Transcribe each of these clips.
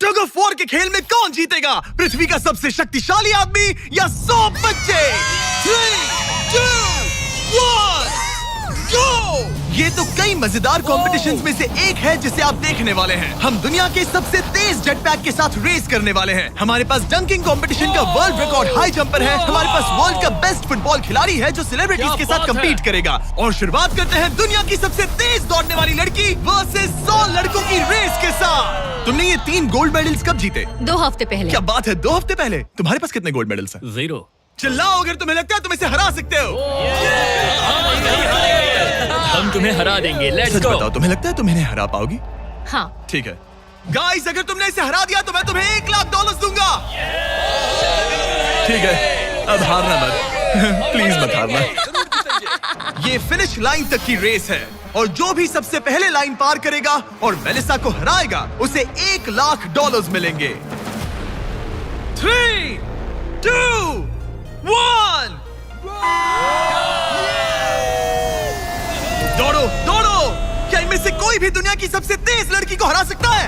Tug of war के खेल में कौन जीतेगा? पृथ्वी का सबसे शक्तिशाली आदमी या 100 बच्चे? 3, 2, 1, गो! ये तो कई मजेदार कॉम्पिटिशंस में से एक है जिसे आप देखने वाले हैं। हम दुनिया के सबसे तेज जेट पैक के साथ रेस करने वाले हैं। हमारे पास डंकिंग कंपटीशन का वर्ल्ड रिकॉर्ड हाई जंपर है। हमारे पास वर्ल्ड का बेस्ट फुटबॉल खिलाड़ी है जो सेलिब्रिटीज के साथ कम्पीट करेगा। और शुरुआत करते हैं दुनिया की सबसे तेज दौड़ने वाली लड़की वर्सेस 100 लड़कों की रेस के साथ। तुमने ये 3 गोल्ड मेडल्स कब जीते? 2 हफ्ते पहले। क्या बात है, 2 हफ्ते पहले? तुम्हारे पास कितने गोल्ड मेडल्स हैं? 0। चिल्लाओ अगर तुम्हें लगता है तुम इसे हरा सकते हो। हम तुम्हें हरा देंगे। लेट्स सच गो। बताओ, तुम्हें लगता है तुम इन्हें हरा पाओगी? हाँ। ठीक है गाइस, अगर तुमने इसे हरा दिया तो मैं तुम्हें $1,00,000 दूंगा। ठीक है, अब हारना मत। प्लीज मत हारना। ये फिनिश लाइन तक की रेस है और जो भी सबसे पहले लाइन पार करेगा और मेलिसा को हराएगा उसे $1,00,000 मिलेंगे। 3, 2, 1 दौड़ो दौड़ो! क्या इनमें से कोई भी दुनिया की सबसे तेज लड़की को हरा सकता है?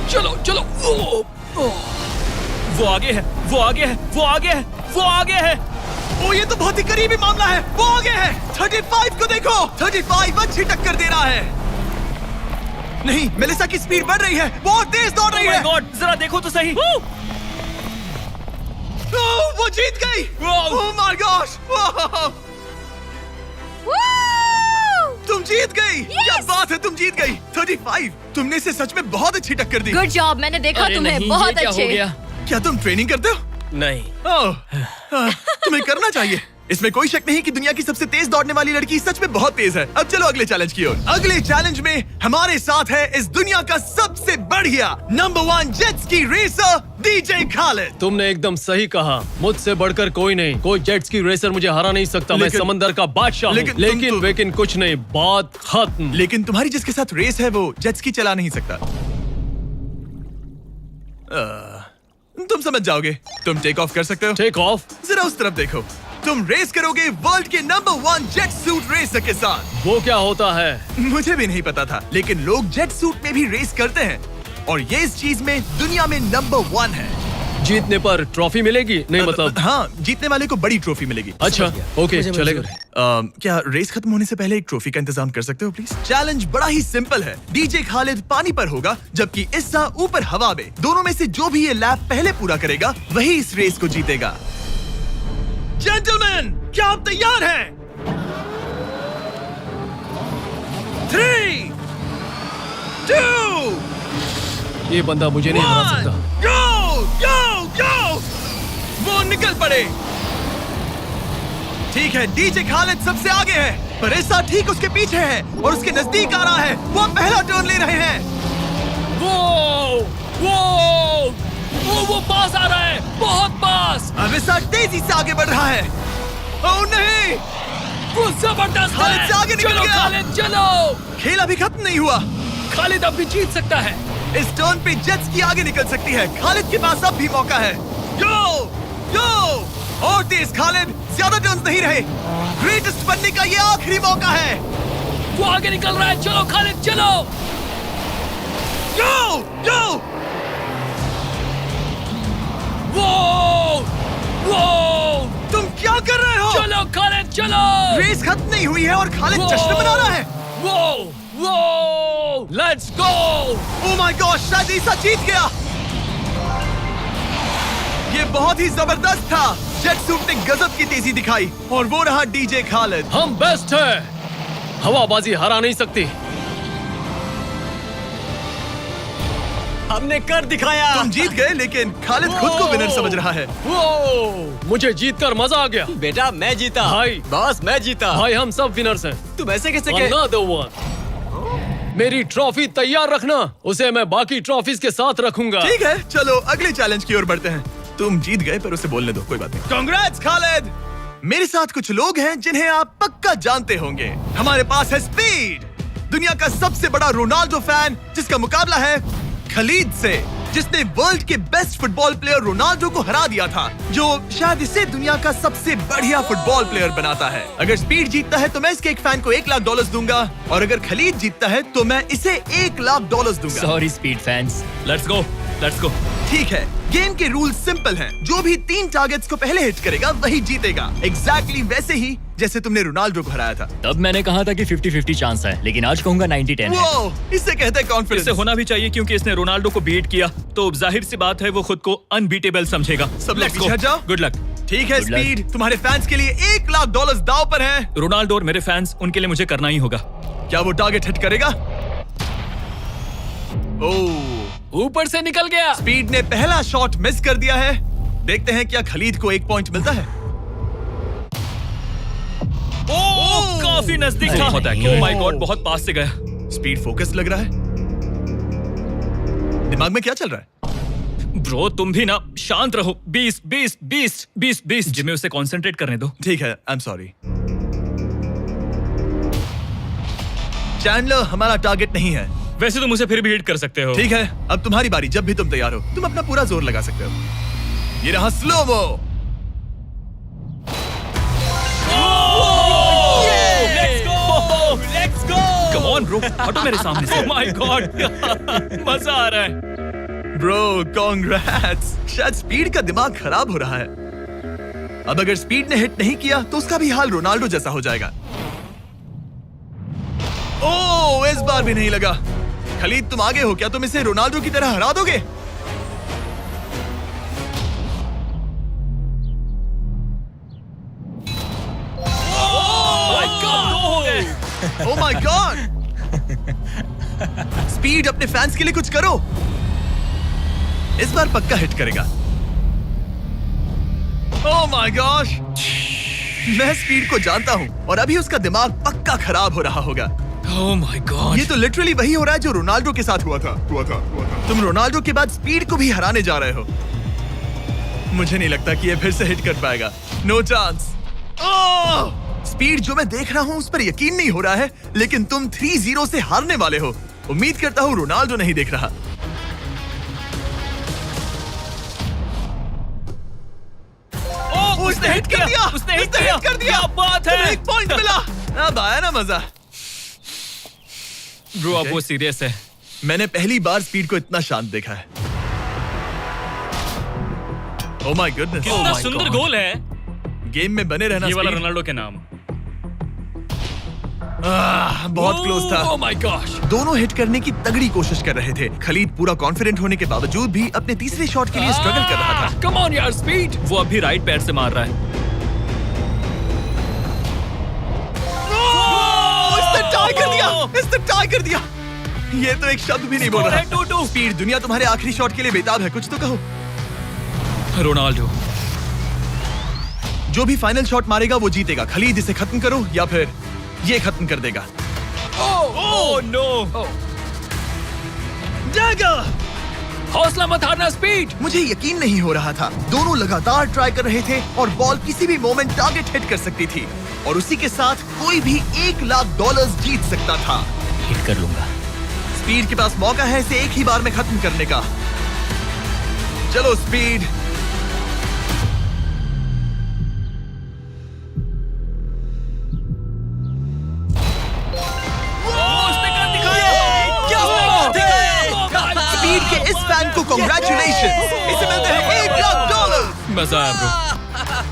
चलो चलो। वो आगे है, वो आगे है, वो आगे है, वो आगे है। ओ, ये तो बहुत ही करीबी मामला है। वो आगे है। 35 को देखो। 35 अच्छी टक्कर दे रहा है। नहीं, मेलिसा की स्पीड बढ़ रही है। बहुत तेज दौड़ रही है। गॉड, जरा देखो तो सही। वो जीत गई। ओह माय गॉश! तुम जीत गई। क्या बात है, तुम जीत गई। 35। तुमने इसे सच में बहुत अच्छी टक्कर दी। गुड जॉब, मैंने देखा अरे तुम्हें। नहीं, बहुत ये क्या अच्छे। हो गया? क्या तुम ट्रेनिंग करते हो? नहीं। तुम्हें करना चाहिए। इसमें कोई शक नहीं कि दुनिया की सबसे तेज दौड़ने वाली लड़की सच में बहुत तेज है। अब चलो अगले चैलेंज की ओर। अगले चैलेंज में हमारे साथ है इस दुनिया का सबसे बढ़िया नंबर 1 जेट्स की रेसर डीजे खालिद। तुमने एकदम सही कहा। मुझसे बढ़कर कोई नहीं। कोई जेट्स की रेसर मुझे हरा नहीं सकता। मैं समंदर का बादशाह हूँ। लेकिन कुछ नहीं, बात खत्म। लेकिन तुम्हारी जिसके साथ रेस है वो जेट्स की चला नहीं सकता। तुम समझ जाओगे। तुम टेक ऑफ कर सकते हो। Take off? जरा उस तरफ देखो। तुम रेस करोगे वर्ल्ड के नंबर 1 जेट सूट रेसर के साथ। वो क्या होता है? मुझे भी नहीं पता था, लेकिन लोग जेट सूट में भी रेस करते हैं और ये इस चीज में दुनिया में नंबर 1 है। जीतने पर ट्रॉफी मिलेगी? नहीं मतलब। हाँ, जीतने वाले को बड़ी ट्रॉफी मिलेगी। अच्छा, ओके, चलेगा। क्या रेस खत्म होने से पहले एक ट्रॉफी का इंतजाम कर सकते हो प्लीज? चैलेंज बड़ा ही सिंपल है। डीजे खालिद पानी पर होगा जबकि इस्सा ऊपर हवा में। दोनों में से जो भी ये लैप पहले पूरा करेगा वही इस रेस को जीतेगा। जेंटलमैन, क्या आप तैयार हैं? 3, 2, ये बंदा मुझे नहीं हरा सकता। गो गो गो! वो निकल पड़े। ठीक है, डीजे खालिद सबसे आगे है पर इस्सा ठीक उसके पीछे है और उसके नजदीक आ रहा है। वो पहला टर्न ले रहे हैं। वो पास आ रहा है, बहुत पास। अब इस्सा तेजी से आगे बढ़ रहा है। ओह नहीं! वो जबरदस्त है। खालिद से आगे निकल चलो गया। खालिद चलो। खेल अभी खत्म नहीं हुआ। खालिद अब भी जीत सकता है। इस टर्न पे जेट्स की आगे निकल सकती है। खालिद के पास अब भी मौका है। गो गो! और तेज खालिद, ज्यादा टर्न्स नहीं रहे। ग्रेटेस्ट बनने का ये आखिरी मौका है। वो आगे निकल रहा है। चलो खालिद चलो। गो गो! वो तुम क्या कर रहे हो? चलो खालिद चलो। रेस खत्म नहीं हुई है और खालिद जश्न मना रहा है। वो let's go. Oh my God, शायद इस्सा जीत गया। ये बहुत ही जबरदस्त था। जेट सूट ने गजब की तेजी दिखाई और वो रहा डीजे खालिद। हम बेस्ट है। हवाबाजी हरा नहीं सकती। हमने कर दिखाया। तुम जीत गए लेकिन खालिद खुद को विनर समझ रहा है। मुझे जीतकर मजा आ गया। बेटा मैं जीता। भाई। बॉस मैं जीता। भाई हम सब विनर्स हैं। तुम ऐसे कैसे Another one. मेरी ट्रॉफी तैयार रखना, उसे मैं बाकी ट्रॉफीज के साथ रखूंगा। ठीक है, चलो अगले चैलेंज की ओर बढ़ते हैं। तुम जीत गए पर उसे बोलने दो, कोई बात नहीं। कांग्रेट्स खालिद। मेरे साथ कुछ लोग हैं जिन्हें आप पक्का जानते होंगे। हमारे पास है स्पीड, दुनिया का सबसे बड़ा रोनाल्डो फैन जिसका मुकाबला है खलीद से। जिसने वर्ल्ड के बेस्ट फुटबॉल प्लेयर रोनाल्डो को हरा दिया था, जो शायद इसे दुनिया का सबसे बढ़िया फुटबॉल प्लेयर बनाता है। अगर स्पीड जीतता है तो मैं इसके एक फैन को $1 लाख दूंगा, और अगर खलीद जीतता है तो मैं इसे $1 लाख दूंगा। Sorry speed fans. Let's go, let's go. ठीक है, गेम के रूल सिंपल हैं। जो भी 3 टारगेट्स को पहले हिट करेगा वही जीतेगा। एग्जैक्टली वैसे ही जैसे तुमने रोनाल्डो को हराया था। तब मैंने कहा था कि 50-50 चांस है, लेकिन आज कहूंगा 90-10 है। वो इसे कहते हैं कॉन्फिडेंस। इसे होना भी चाहिए क्योंकि इसने रोनाल्डो को बीट किया, तो जाहिर सी बात है वो खुद को अनबीटेबल समझेगा। सब लोग पीछे हट जाओ। Good luck. ठीक है Good luck. स्पीड, तुम्हारे फैंस के लिए $1 लाख दांव पर है। रोनाल्डो और मेरे फैंस, उनके लिए मुझे करना ही होगा। क्या वो टारगेट हिट करेगा? ओह, ऊपर से निकल गया। स्पीड ने पहला शॉट मिस कर दिया है। देखते हैं क्या खलीद को 1 पॉइंट मिलता है। ओह, काफी नजदीक था। ओह माय गॉड, बहुत पास से गया। स्पीड फोकस लग रहा है। दिमाग में क्या चल रहा है? ब्रो तुम भी ना शांत रहो। 20 जिम्मे उसे कंसंट्रेट करने दो। ठीक है, आई एम सॉरी। चैंडलर हमारा टारगेट नहीं है। वैसे तुम उसे फिर भी हिट कर सकते हो। ठीक है, अब तुम्हारी बारी। जब भी तुम तैयार हो तुम अपना पूरा जोर लगा सकते हो। ये रहा slomo. Let's go. Come on bro, हटो मेरे सामने से। ओह माय गॉड, मजा आ रहा है। Bro congrats. शायद स्पीड का दिमाग खराब हो रहा है। अब अगर स्पीड ने हिट नहीं किया तो उसका भी हाल रोनाल्डो जैसा हो जाएगा। ओह, इस बार भी नहीं लगा। खलीद तुम आगे हो, क्या तुम इसे रोनाल्डो की तरह हरा दोगे? ओह माय गॉड। स्पीड अपने फैंस के लिए कुछ करो। इस बार पक्का हिट करेगा। ओह माय गॉश, मैं स्पीड को जानता हूं और अभी उसका दिमाग पक्का खराब हो रहा होगा। ओह माय गॉड, ये तो लिटरली वही हो रहा है जो रोनाल्डो के साथ हुआ था। तुम रोनाल्डो के बाद स्पीड को भी हराने जा रहे हो। मुझे नहीं लगता कि ये फिर से हिट कर पाएगा। No chance. स्पीड जो मैं देख रहा हूं उस पर यकीन नहीं हो रहा है, लेकिन तुम 3-0 से हारने वाले हो। उम्मीद करता हूं रोनाल्डो नहीं देख रहा। उसने हिट कर दिया। उसने हिट कर दिया। क्या बात है। 1 पॉइंट मिला। अब आया ना मजा। ब्रो अब वो सीरियस है। मैंने पहली बार स्पीड को इतना शांत देखा है। Oh my goodness. कितना सुंदर गोल है। गेम में बने रहना। ये वाला स्पीड। रोनाल्डो के नाम। बहुत क्लोज था। ओह माय गॉश। दोनों हिट करने की तगड़ी कोशिश कर रहे थे। खलीद पूरा कॉन्फिडेंट होने के बावजूद भी अपने तीसरे शॉट के लिए स्ट्रगल कर रहा था। कम ऑन यार स्पीड। वो अभी राइट पैर से मार रहा है। इसने टाई कर दिया। इसने टाई कर दिया। ये तो एक शब्द भी नहीं बोल रहा। 2-2। स्पीड, दुनिया तुम्हारे आखिरी शॉट के लिए बेताब है। कुछ तो कहो। रोनाल्डो जो भी फाइनल शॉट मारेगा वो जीतेगा। खलीद इसे खत्म करो या फिर ये खत्म कर देगा। Oh no. डैगर! हौसला मत हारना स्पीड। मुझे यकीन नहीं हो रहा था। दोनों लगातार ट्राई कर रहे थे और बॉल किसी भी मोमेंट टारगेट हिट कर सकती थी, और उसी के साथ कोई भी $1 लाख जीत सकता था। हिट कर लूंगा। स्पीड के पास मौका है इसे एक ही बार में खत्म करने का। चलो स्पीड। स्पीड के इस फैन को कांग्रेचुलेशन। इसे मिलते हैं $1 लाख। मजा आया ब्रो,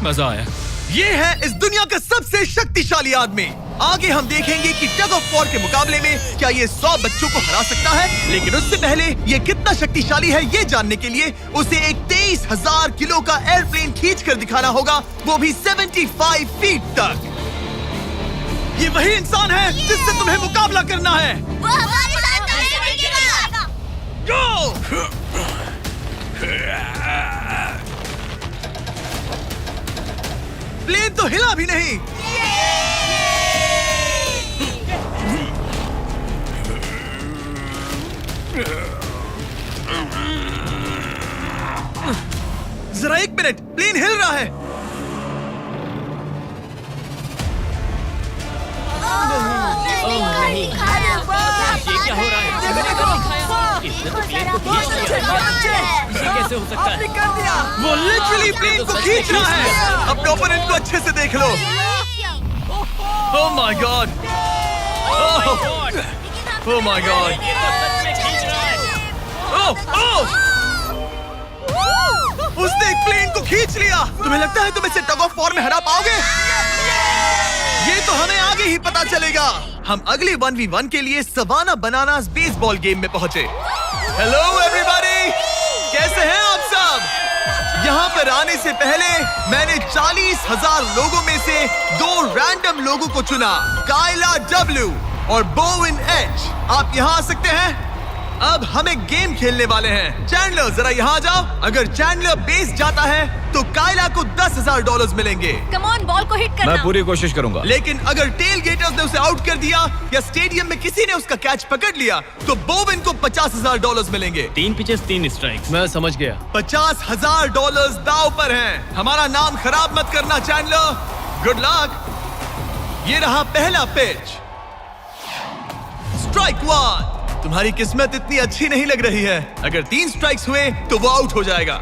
मजा आया। ये है इस दुनिया का सबसे शक्तिशाली आदमी। आगे हम देखेंगे कि टग ऑफ वॉर के मुकाबले में क्या ये 100 बच्चों को हरा सकता है, लेकिन उससे पहले ये कितना शक्तिशाली है ये जानने के लिए उसे एक 23,000 किलो का एयरप्लेन खींच कर दिखाना होगा, वो भी 75 फीट तक। ये वही इंसान है जिससे तुम्हें मुकाबला करना है। वो हमारे साथ नहीं गिरेगा। Go! प्लेन तो हिला भी नहीं। जरा 1 मिनट, प्लेन हिल रहा है। ये क्या हो रहा है? कैसे हो सकता है? वो लिटरली प्लेन को खींच रहा है। अपने ओपोनेंट को अच्छे से देख लो। Oh my god, oh my god, उसने एक प्लेन को खींच लिया। तुम्हें लगता है तुम इसे टग ऑफ वॉर में हरा पाओगे? ये तो हमें आगे ही पता चलेगा। हम अगले 1v1 के लिए सवाना बनानास बेसबॉल गेम में पहुंचे। हेलो एवरीबॉडी, कैसे हैं आप सब? यहाँ पर आने से पहले मैंने 40,000 लोगों में से 2 रैंडम लोगों को चुना, काइला डब्ल्यू और बोविन एच। आप यहाँ आ सकते हैं। अब हमें गेम खेलने वाले हैं। चैंडलर जरा यहाँ जाओ। अगर चैंडलर बेस जाता है तो काइला को $10,000 मिलेंगे। कम ऑन, बॉल को हिट करना। मैं पूरी कोशिश करूंगा। लेकिन अगर टेल गेटर्स ने उसे आउट कर दिया या स्टेडियम में किसी ने उसका कैच पकड़ लिया तो बोविन को $50,000 मिलेंगे। 3 पिचेस 3 स्ट्राइक्स। मैं समझ गया। $50,000 दाव पर हैं। हमारा नाम खराब मत करना चैंडलर। Good luck. ये रहा पहला पिच। स्ट्राइक 1। तुम्हारी किस्मत इतनी अच्छी नहीं लग रही है। अगर 3 स्ट्राइक्स हुए तो वो आउट हो जाएगा।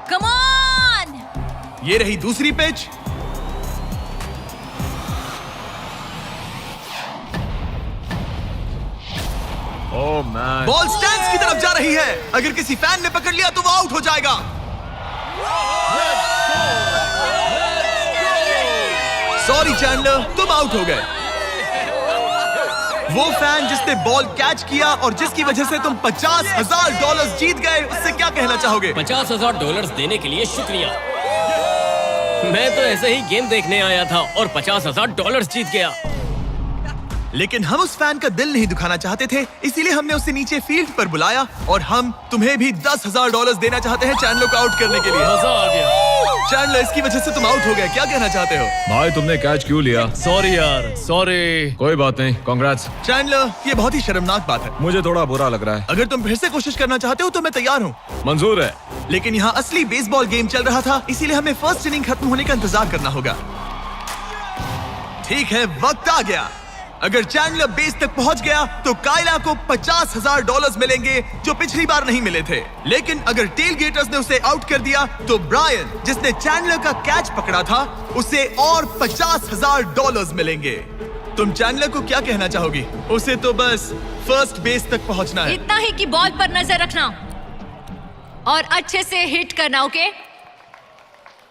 Come on. ये रही दूसरी pitch. Oh man, ball stands की तरफ जा रही है। अगर किसी फैन ने पकड़ लिया तो वो आउट हो जाएगा। सॉरी चैंडलर, तुम आउट हो गए। वो फैन जिसने बॉल कैच किया और जिसकी वजह से तुम $50,000 जीत गए, उससे क्या कहना चाहोगे? $50,000 देने के लिए शुक्रिया। मैं तो ऐसे ही गेम देखने आया था और $50,000 जीत गया। लेकिन हम उस फैन का दिल नहीं दुखाना चाहते थे, इसीलिए हमने उसे नीचे फील्ड पर बुलाया और हम तुम्हें भी $10,000 देना चाहते हैं चैंडलर को आउट करने के लिए। मजा आ गया। चैंडलर, इसकी वजह से तुम आउट हो गए, क्या कहना चाहते हो? भाई तुमने कैच क्यों लिया? सॉरी यार, सॉरी। कोई बात नहीं, कांग्रेट्स। चैंडलर, ये बहुत ही शर्मनाक बात है। मुझे थोड़ा बुरा लग रहा है। अगर तुम फिर से कोशिश करना चाहते हो तो मैं तैयार हूँ। मंजूर है। लेकिन यहाँ असली बेसबॉल गेम चल रहा था, इसीलिए हमें फर्स्ट इनिंग खत्म होने का इंतजार करना होगा। ठीक है, वक्त आ गया। अगर चैंडलर बेस तक पहुंच गया तो काइला को $50,000 मिलेंगे जो पिछली बार नहीं मिले थे। लेकिन अगर टेल गेटर्स ने उसे आउट कर दिया तो ब्रायन, जिसने चैंडलर का कैच पकड़ा था, उसे और $50,000 मिलेंगे। तुम चैंडलर को क्या कहना चाहोगी? उसे तो बस फर्स्ट बेस तक पहुंचना है। इतना ही कि बॉल पर नजर रखना और अच्छे से हिट करना। ओके?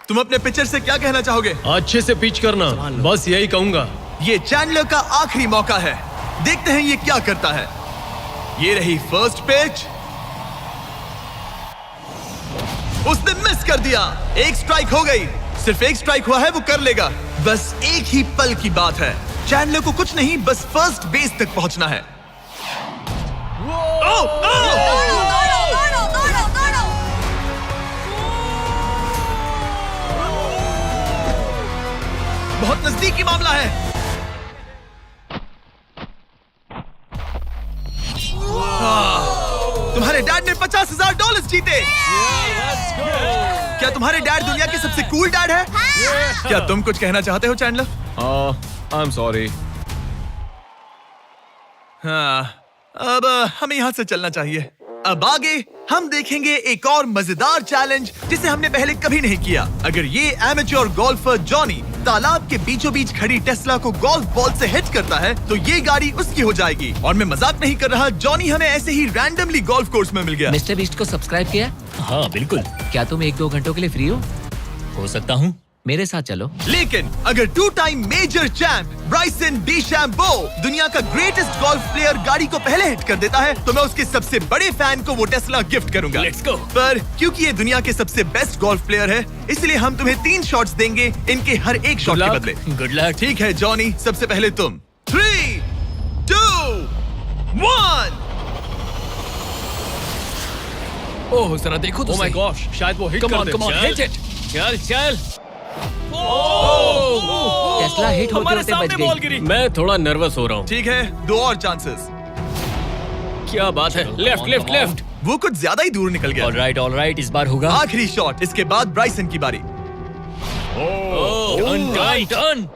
तुम अपने पिचर से क्या कहना चाहोगे? अच्छे से पिच करना, बस यही कहूंगा। ये चैंडलर का आखिरी मौका है। देखते हैं ये क्या करता है। ये रही फर्स्ट पिच। उसने मिस कर दिया। 1 स्ट्राइक हो गई। सिर्फ 1 स्ट्राइक हुआ है, वो कर लेगा। बस एक ही पल की बात है। चैंडलर को कुछ नहीं, बस फर्स्ट बेस तक पहुंचना है। दौड़ो, दौड़ो, दौड़ो, दौड़ो। बहुत नजदीकी मामला है। तुम्हारे डैड ने $50,000 जीते। क्या तुम्हारे डैड दुनिया के सबसे कूल डैड है? क्या तुम कुछ कहना चाहते हो चैंडलर? I am sorry. हाँ, अब हमें यहाँ से चलना चाहिए। अब आगे हम देखेंगे एक और मजेदार चैलेंज जिसे हमने पहले कभी नहीं किया। अगर ये एमेच्योर गोल्फर जॉनी तालाब के बीचों बीच खड़ी टेस्ला को गोल्फ बॉल से हिट करता है तो ये गाड़ी उसकी हो जाएगी। और मैं मजाक नहीं कर रहा, जॉनी हमें ऐसे ही रैंडमली गोल्फ कोर्स में मिल गया। मिस्टर बीस्ट को सब्सक्राइब किया? हाँ बिल्कुल। क्या तुम 1-2 घंटों के लिए फ्री हो सकता हूँ। मेरे साथ चलो। लेकिन अगर 2 टाइम मेजर चैंप ब्राइसन डीशैम्बो दुनिया का ग्रेटेस्ट गोल्फ प्लेयर गाड़ी को पहले हिट कर देता है तो मैं उसके सबसे बड़े फैन को वो टेस्ला गिफ्ट करूंगा। Let's go। पर क्योंकि ये दुनिया के सबसे बेस्ट गोल्फ प्लेयर है, इसलिए हम तुम्हें 3 शॉट्स देंगे, इनके हर एक शॉट के बदले। Good luck. ठीक है जॉनी, सबसे पहले तुम। 3, 2, 1। ओह जरा देखो तो ओह माय सही। गॉश, शायद वो हिट Come कर on, they. come on, hit it। चल चल। टेस्ला हिट होते होते बच गई। गिरी। मैं थोड़ा नर्वस हो रहा हूँ। ठीक है, 2 और चांसेस। क्या बात है। Left left left. वो कुछ ज्यादा ही दूर निकल गया। ऑलराइट, इस बार होगा। आखिरी शॉट, इसके बाद ब्राइसन की बारी। Turn turn turn.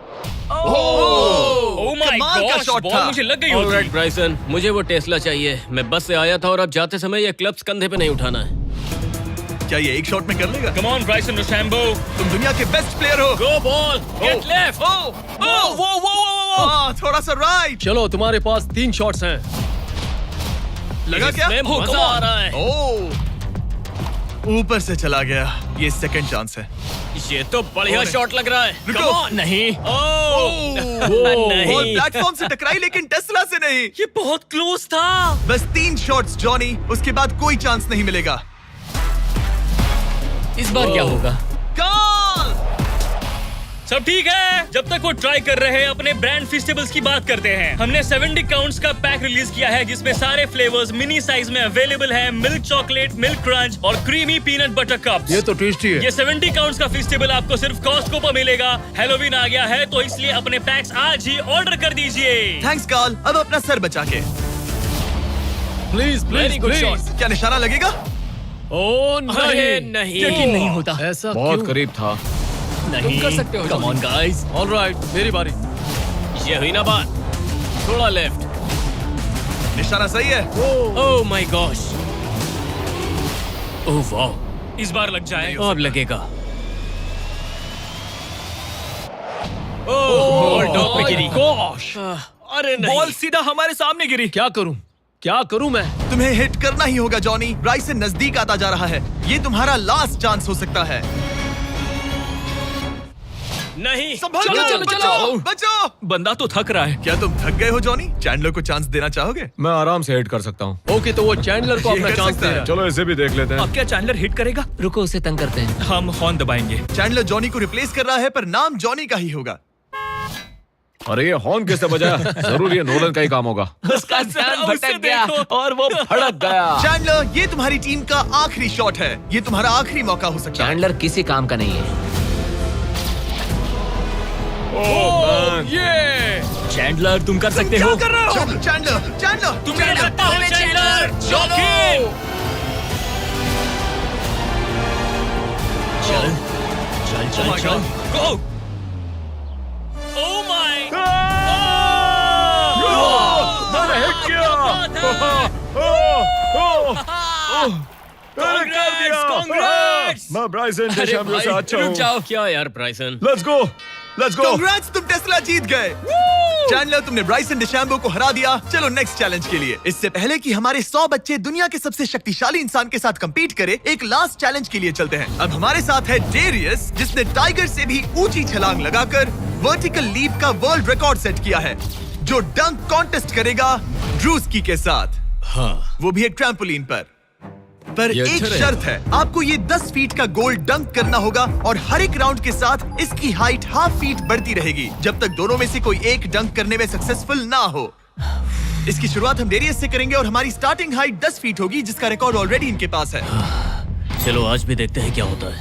Oh my कमाल का गॉड, shot बॉल था। मुझे लग गई ऑलराइट होगी। ब्राइसन, मुझे वो टेस्ला चाहिए। मैं बस से आया था और अब जाते समय ये क्लब्स कंधे पे नहीं उठाना है। क्या ये एक शॉट में कर लेगा? कम ऑन ब्राइसन डीचैम्बो, तुम दुनिया के बेस्ट प्लेयर हो। गो बॉल, गेट लेफ्ट। हाँ, थोड़ा सा राइट। चलो तुम्हारे पास 3 शॉट्स हैं। लगा क्या? इसमें Oh, मजा come on. आ रहा है। ओह, ऊपर से चला गया। ये सेकंड चांस है। ये तो बढ़िया और- शॉट लग रहा है। रुको। Come on. नहीं, बॉल नहीं, प्लेटफॉर्म से टकराई लेकिन टेस्ला से नहीं। ये बहुत क्लोज था। बस 3 शॉट्स जॉनी, उसके बाद कोई चांस नहीं मिलेगा। इस बार क्या होगा? गोल! सब ठीक है। जब तक वो ट्राई कर रहे हैं, अपने ब्रांड फेस्टिवल्स की बात करते हैं। हमने 70 काउंट्स का पैक रिलीज किया है जिसमें सारे फ्लेवर्स मिनी साइज में अवेलेबल है। मिल्क चॉकलेट, मिल्क क्रंच और क्रीमी पीनट बटर कप्स। ये तो टेस्टी है। ये 70 काउंट्स का फेस्टिवल आपको सिर्फ कॉस्टको पर मिलेगा। हैलोवीन आ गया है तो इसलिए अपने पैक्स आज ही ऑर्डर कर दीजिए। थैंक्स कार्ल, अब अपना सर बचा के। Please Very please good please. shot. क्या निशाना लगेगा? ओ अरे नहीं, नहीं, यकीन नहीं होता। ऐसा बहुत क्यों? करीब था। नहीं कर सकते हो, कम ऑन गाइस। ऑलराइट, मेरी बारी। ये हुई ना बात। थोड़ा लेफ्ट। निशाना सही है। ओह माय गॉश। ओह वाह, इस बार लग जाए। अब लगेगा। बॉल टॉप पे गिरी। गॉश, अरे नहीं। बॉल सीधा हमारे सामने गिरी। क्या करूं? क्या करूं मैं? तुम्हें हिट करना ही होगा जॉनी। ब्राइसन नजदीक आता जा रहा है। ये तुम्हारा लास्ट चांस हो सकता है। नहीं। संभल चलो, कर, चलो, बचाओ, चलो। बचाओ। बंदा तो थक रहा है। क्या तुम थक गए हो जॉनी? चैंडलर को चांस देना चाहोगे? मैं आराम से हिट कर सकता हूँ। ओके, तो वो चैंडलर को ये अपना कर चांस सकता दे है। रहा है। चलो इसे भी देख लेते हैं। अब क्या चैंडलर हिट करेगा? रुको, उसे तंग करते हैं। हम हॉर्न दबाएंगे। चैंडलर जॉनी को रिप्लेस कर रहा है पर नाम जॉनी का ही होगा। अरे ये हॉर्न किससे बजाया? जरूर ये नोलन का ही काम होगा। उसका ध्यान उसे भटक गया देखो। और वो भड़क गया। चैंडलर, ये तुम्हारी टीम का आखिरी शॉट है। ये तुम्हारा आखिरी मौका हो सकता है। चैंडलर किसी काम का नहीं है। ये चैंडलर तुम कर सकते क्या हो। कर रहे हो? चैंडलर, चैंडलर, तुम कर सकते हो चैंडलर। जॉकी। चल चल चल चल। गो। ओह माय मैंने हिट किया। कांग्रेट्स। मैं ब्राइसन अरे डेशैम्बो से भाई, अच्छा रुक हूँ। जाओ। क्या यार ब्राइसन। Let's go, let's go. Congrats, तुम टेस्ला जीत गए। चैंडलर, तुमने ब्राइसन डिशैम्बो को हरा दिया। चलो नेक्स्ट चैलेंज के लिए। इससे पहले कि हमारे 100 बच्चे दुनिया के सबसे शक्तिशाली इंसान के साथ compete करे, एक लास्ट चैलेंज के लिए चलते हैं। अब हमारे साथ है डेरियस, जिसने टाइगर से भी ऊंची छलांग लगाकर वर्टिकल लीप का वर्ल्ड रिकॉर्ड सेट किया है, जो डंक कॉन्टेस्ट करेगा ड्रूस्की के साथ। हाँ। वो भी एक ट्रैम्पोलिन पर ये एक अच्छा शर्त है, आपको ये 10 फीट का गोल डंक करना होगा और हर एक राउंड के साथ इसकी हाइट हाफ फीट बढ़ती रहेगी जब तक दोनों में से कोई एक डंक करने में सक्सेसफुल ना हो। इसकी शुरुआत हम डेरियस से करेंगे और हमारी स्टार्टिंग हाइट 10 फीट होगी, जिसका रिकॉर्ड ऑलरेडी इनके पास है। चलो आज भी देखते हैं क्या होता है।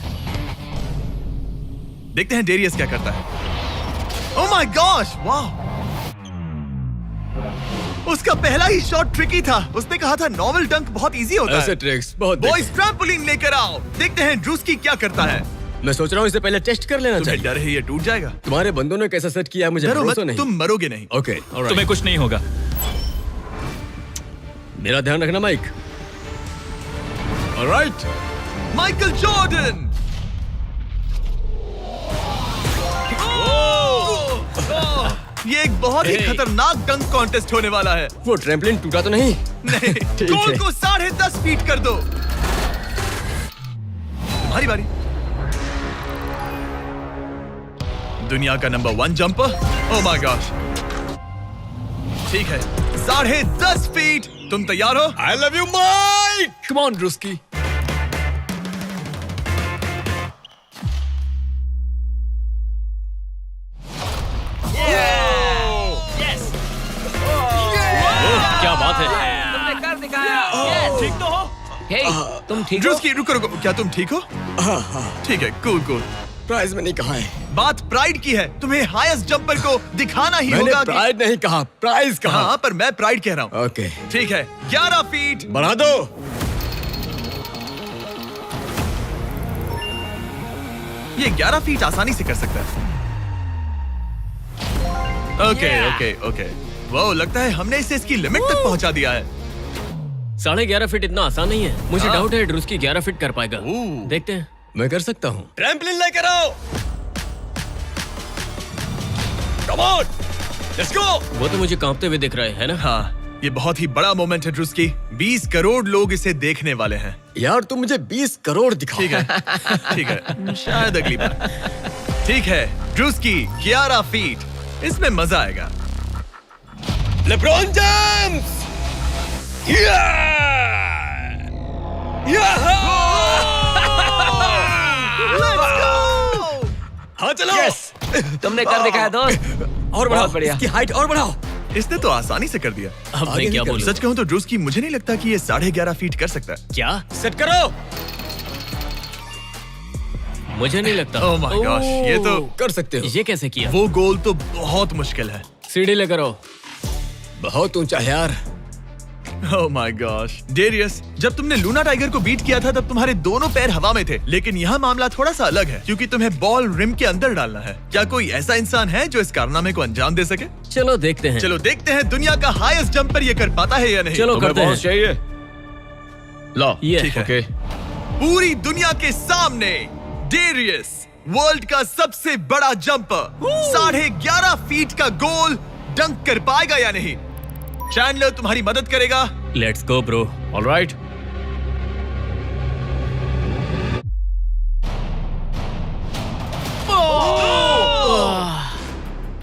देखते हैं डेरियस क्या करता है। ओह माय गॉश, वाह! उसका पहला ही शॉट ट्रिकी था। उसने कहा था नॉर्मल डंक बहुत इजी होता है। ट्रिक्स बहुत बॉयज, ट्रैम्पोलिन लेकर आओ। देखते हैं ड्रूस्की क्या करता है। मैं सोच रहा हूँ इसे पहले टेस्ट कर लेना तुम्हें चाहिए। डर है ये टूट जाएगा? तुम्हारे बंदों ने कैसा सेट किया है मुझे डरो मत, भरोसा नहीं। तुम मरोगे नहीं। ओके, तुम्हें कुछ नहीं होगा। मेरा ध्यान रखना माइक। Alright, Michael Jordan. ये एक बहुत ही Hey. खतरनाक डंक कॉन्टेस्ट होने वाला है। वो ट्रैम्पलिन टूटा तो नहीं? नहीं, ठीक गोल है। को 10.5 फीट कर दो। हमारी बारी। दुनिया का number 1 jumper. Oh my gosh, ठीक है, 10.5 फीट। तुम तैयार हो? I love you Mike. Come on Druski. क्या बात है। ठीक तो हो? हे, तुम ठीक हो? ड्रूस्की, रुको रुको, क्या तुम ठीक हो? ठीक है, कूल कूल। प्राइज में नहीं कहा है। बात प्राइड की है। तुम्हें हाईएस्ट जंपर को दिखाना ही मैंने होगा कि... प्राइड नहीं कहा, प्राइज कहा। हाँ, पर मैं प्राइड कह रहा हूँ। ओके, ठीक है, 11 फीट। बढ़ा दो। ये 11 फीट आसानी से कर सकता है। Okay okay okay. वो लगता है हमने इसे इसकी लिमिट तक पहुंचा दिया है। 11.5 फीट इतना आसान नहीं है। मुझे डाउट है ड्रूस्की 11 फीट कर पाएगा। देखते हैं। मैं कर सकता हूँ। ट्रैम्पलिन लेकर आओ। Come on, let's go. वो तो मुझे कांपते हुए दिख रहा है ना? हाँ, ये बहुत ही बड़ा मोमेंट है ड्रूस्की। 20 करोड़ लोग इसे देखने वाले हैं। यार तुम मुझे 20 करोड़ दिखाओ। ठीक है, ठीक है, शायद अगली बार। ठीक है, ड्रूस्की 11 फीट, इसमें मजा आएगा। LeBron James. हाँ चलो। तुमने कर दिखाया दोस्त। और बढ़ाओ, बढ़िया। इसकी हाइट और बढ़ाओ। इसने तो आसानी से कर दिया। अब मैं क्या बोलूं? सच कहूं तो ड्रूस्की मुझे नहीं लगता कि ये 11.5 फीट कर सकता है। क्या? सेट करो। मुझे नहीं लगता। ओह माय गॉश, ये तो कर सकते हो। ये कैसे किया? वो गोल तो बहुत मुश्किल है। सीढ़ी लेकर आओ। बहुत ऊंचा है यार। ओह माय गॉश, डेरियस, जब तुमने लूना टाइगर को बीट किया था तब तुम्हारे दोनों पैर हवा में थे, लेकिन यहाँ मामला थोड़ा सा अलग है क्योंकि तुम्हें बॉल रिम के अंदर डालना है। क्या कोई ऐसा इंसान है जो इस कारनामे को अंजाम दे सके? चलो देखते हैं। चलो देखते हैं दुनिया का हाईएस्ट जंपर ये कर पाता है या नहीं। चलो तुम्हें करते हैं। बहुत चाहिए। लो, ये ठीक है। ओके। पूरी दुनिया के सामने डेरियस, वर्ल्ड का सबसे बड़ा जंपर, 11.5 फीट का गोल डंक कर पाएगा या नहीं? चैंडलर तुम्हारी मदद करेगा। Let's go bro. ऑलराइट।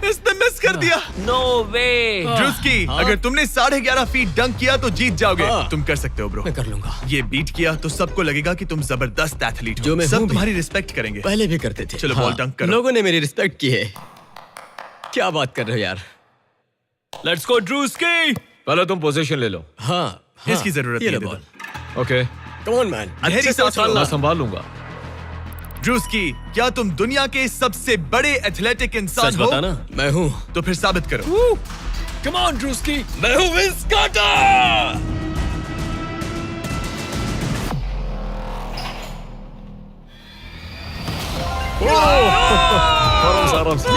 इसने मिस कर दिया। नो वे। ड्रूस्की, अगर तुमने 11.5 फीट डंक किया तो जीत जाओगे। तुम कर सकते हो ब्रो। मैं कर लूंगा। ये बीट किया तो सबको लगेगा कि तुम जबरदस्त एथलीट हो। जो मैं सब हूं भी। तुम्हारी रिस्पेक्ट करेंगे। पहले भी करते थे। चलो बॉल डंक करो। लोगों ने मेरी रिस्पेक्ट की है। क्या बात कर रहे हो यार? Let's go Druski. पहले तुम पोजीशन ले लो। हाँ, इसकी जरूरत ये नहीं लो है, ball. Okay, come on man. गहरी अच्छे से सांस लो। उछालना। मैं संभाल लूंगा। ड्रूस्की, क्या तुम दुनिया के सबसे बड़े एथलेटिक इंसान सच हो? बताना। मैं हूँ। तो फिर साबित करो। Come on Druski. मैं हूँ विंस कार्टर। आराम से।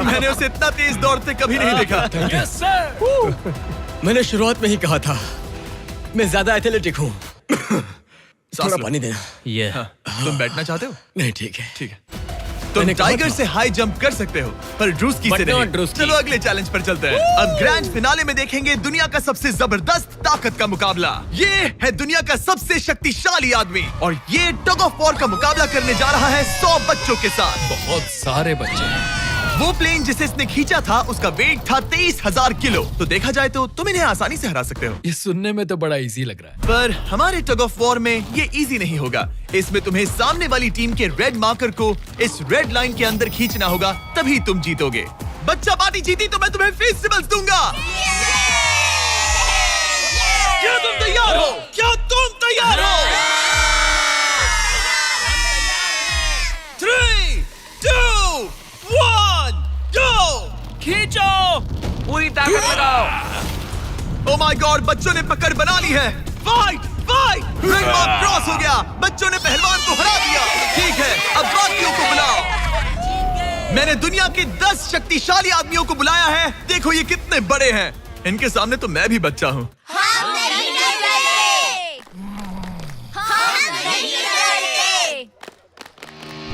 मैंने उसे इतना तेज दौड़ते कभी नहीं देखा। Yes sir. मैंने शुरुआत में ही कहा था मैं ज्यादा एथलेटिक हूँ। थोड़ा लो। पानी देना। ये तुम बैठना चाहते हो? नहीं ठीक है। ठीक है। तुम मैंने कहा टाइगर था। से हाई जंप कर सकते हो पर ड्रूस्की से But not नहीं। ड्रूस्की। चलो अगले चैलेंज पर चलते हैं। अब ग्रैंड फिनाले में देखेंगे दुनिया का सबसे जबरदस्त ताकत का मुकाबला। ये है दुनिया का सबसे शक्तिशाली आदमी और ये टग ऑफ वॉर का मुकाबला करने जा रहा है 100 बच्चों के साथ। बहुत सारे बच्चे। वो प्लेन जिसे इसने खींचा था उसका वेट था 23,000 किलो। तो देखा जाए तो तुम इन्हें आसानी से हरा सकते हो। ये सुनने में तो बड़ा इजी लग रहा है। पर हमारे टग ऑफ वॉर में ये इजी नहीं होगा। इसमें तुम्हें सामने वाली टीम के रेड मार्कर को इस रेड लाइन के अंदर खींचना होगा, तभी तुम जीतोगे। बच्चा पार्टी जीती तो मैं तुम्हें फेस्टिवल्स दूंगा। क्या तुम तैयार हो? क्या तुम तैयार हो? 3, 2, 1, go! खींचो। पूरी ताकत लगाओ। Oh my God, बच्चों ने पकड़ बना ली है। Fight fight. Red mark cross हो गया। बच्चों ने पहलवान को हरा दिया। ठीक है, अब बाकियों को बुलाओ। मैंने दुनिया के 10 शक्तिशाली आदमियों को बुलाया है। देखो ये कितने बड़े हैं। इनके सामने तो मैं भी बच्चा हूँ। हम नहीं डरते। हम नहीं डरते।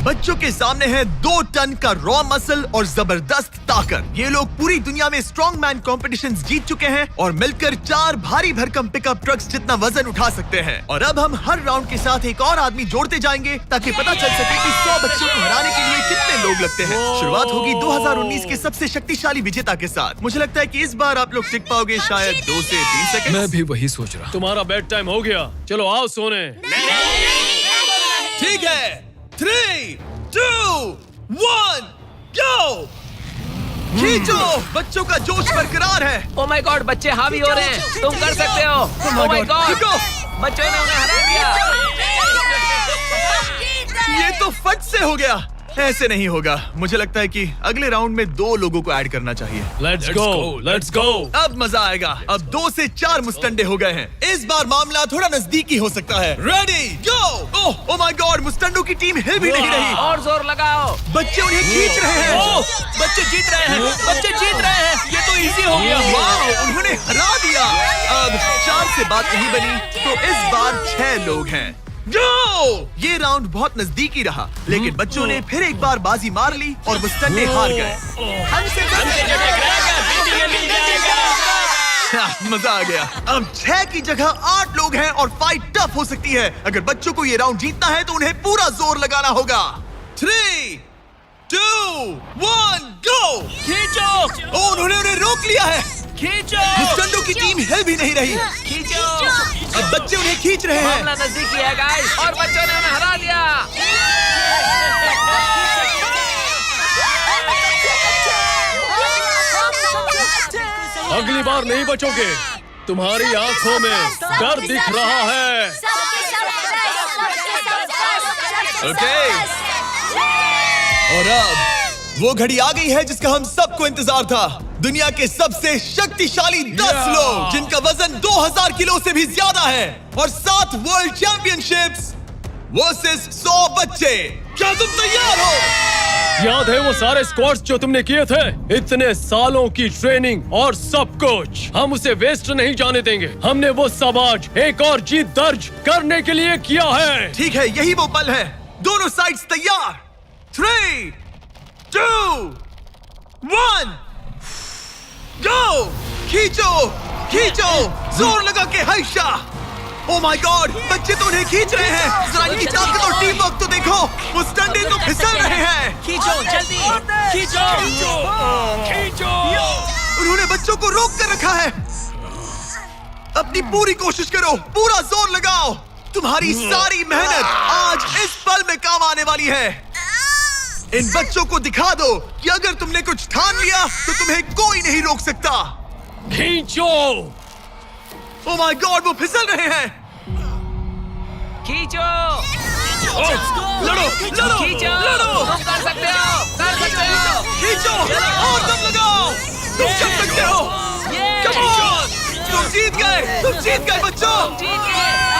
बच्चों के सामने है 2 टन का रॉ मसल और जबरदस्त ताकत। ये लोग पूरी दुनिया में स्ट्रॉन्ग मैन कॉम्पिटिशंस जीत चुके हैं और मिलकर 4 भारी भरकम पिकअप ट्रक्स जितना वजन उठा सकते हैं। और अब हम हर राउंड के साथ एक और आदमी जोड़ते जाएंगे ताकि पता चल सके कि 100 बच्चों को हराने के लिए कितने लोग लगते हैं। शुरुआत होगी 2019 के सबसे शक्तिशाली विजेता के साथ। मुझे लगता है कि इस बार आप लोग टिक पाओगे शायद 2 से 3 सेकंड। मैं भी वही सोच रहा हूँ। तुम्हारा बेड टाइम हो गया। चलो आओ सोने। ठीक है, 3, 2, 1, go! खींचो। बच्चों का जोश बरकरार है। ओ माय गॉड, बच्चे हावी हो रहे हैं। तुम कर सकते हो। ओ माय गॉड, बच्चों ने उन्हें हरा दिया। ये तो फट से हो गया। ऐसे नहीं होगा। मुझे लगता है कि अगले राउंड में 2 लोगों को ऐड करना चाहिए। Let's go. अब मजा आएगा। अब 2 से 4 मुस्टंडे हो गए हैं। इस बार मामला थोड़ा नजदीकी हो सकता है। Ready go. Oh my god, मुस्टंडो की टीम हिल भी नहीं रही। और जोर लगाओ। बच्चे उन्हें खींच रहे हैं। बच्चे जीत रहे हैं, बच्चे जीत रहे हैं। ये तो इजी हो गया। वाह, उन्होंने हरा दिया। अब 4 से बात नहीं बनी, तो इस बार 6 लोग हैं। गो! ये राउंड बहुत नजदीकी रहा, लेकिन बच्चों ने फिर एक बार बाजी मार ली और मुस्टंडे हार गए। मजा आ गया। अब 6 की जगह 8 लोग हैं और फाइट टफ हो सकती है। अगर बच्चों को ये राउंड जीतना है तो उन्हें पूरा जोर लगाना होगा। 3, 2, 1, गो! खींचो। उन्होंने उन्हें रोक लिया है। खींचो। मुस्टंडो की टीम हिल भी नहीं रही। खींचो। अब बच्चे उन्हें खींच रहे हैं। मामला नजदीकी है गाइस, और बच्चों ने उन्हें हरा दिया। अगली बार नहीं बचोगे। तुम्हारी आंखों में डर दिख रहा है। ओके। और अब वो घड़ी आ गई है जिसका हम सबको इंतजार था। दुनिया के सबसे शक्तिशाली 10 लोग, जिनका वजन 2000 किलो से भी ज्यादा है, और 7 वर्ल्ड चैंपियनशिप्स वर्सेस 100 बच्चे। क्या तुम तैयार हो? याद है वो सारे स्क्वाट्स जो तुमने किए थे? इतने सालों की ट्रेनिंग और सब कुछ, हम उसे वेस्ट नहीं जाने देंगे। हमने वो सब आज एक और जीत दर्ज करने के लिए किया है। ठीक है, यही वो पल है। दोनों साइड्स तैयार। 3, 2, 1, गो! खींचो, खींचो, जोर लगा के हर्षा। ओह माय गॉड, बच्चे तो उन्हें खींच रहे हैं। जरा इनकी ताकत और टीम वर्क तो देखो। वो स्टंडे तो फिसल रहे हैं। खींचो जल्दी, खींचो। खींचो। उन्होंने बच्चों को रोक कर रखा है। अपनी पूरी कोशिश करो, पूरा जोर लगाओ। तुम्हारी सारी मेहनत आज इस पल में काम आने वाली है। इन बच्चों को दिखा दो कि अगर तुमने कुछ ठान लिया तो तुम्हें कोई नहीं रोक सकता। खींचो। ओह माय गॉड, वो फिसल रहे हैं। खींचो। लड़ो, लड़ो, खींचो। लड़ो। तुम कर सकते हो, कर सकते हो। खींचो और दम लगाओ। तुम कर सकते हो। ये। Come on! तुम जीत गए बच्चों। जीत गए।